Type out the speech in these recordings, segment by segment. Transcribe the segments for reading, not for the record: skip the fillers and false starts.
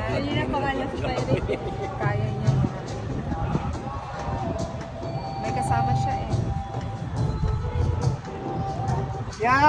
Hindi na pangalan sa style. Kaya niya. May kasama siya eh. Ya!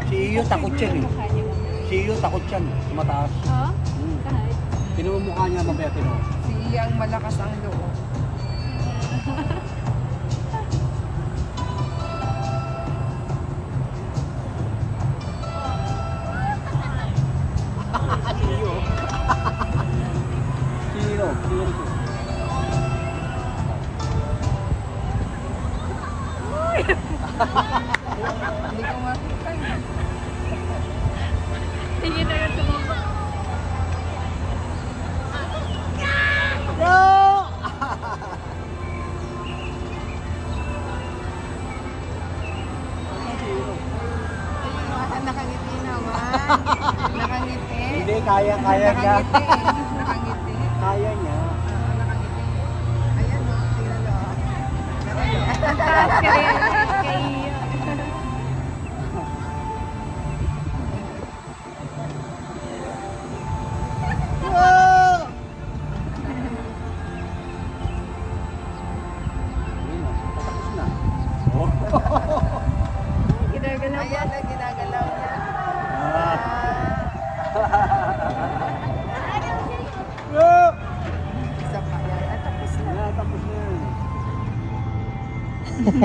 Si Iyo takot yan eh. Mukha niya mamaya. Si Iyo takot yan. Mataas. Oo? Hmm. Kahit. Tinan mo mukha niya mamaya, tinan mo. Si Iyang malakas ang loob. Si Iyo. Si Iyo. Si Iyo. Hindi ko makita eh. Tingin na yung tumamba. Yo! Nakangiti naman. Nakangiti. Hindi, kaya niya. Nakangiti. Nakangiti. Kaya niya. Nakangiti. Ayan o. Tingnan o. Kay Wow! Ayun, patapos na. Oh. ginagalaw pa. Ayan na ginagalaw niya. Ah. Wow! Isa pa yan. At tapos na. Tapos na.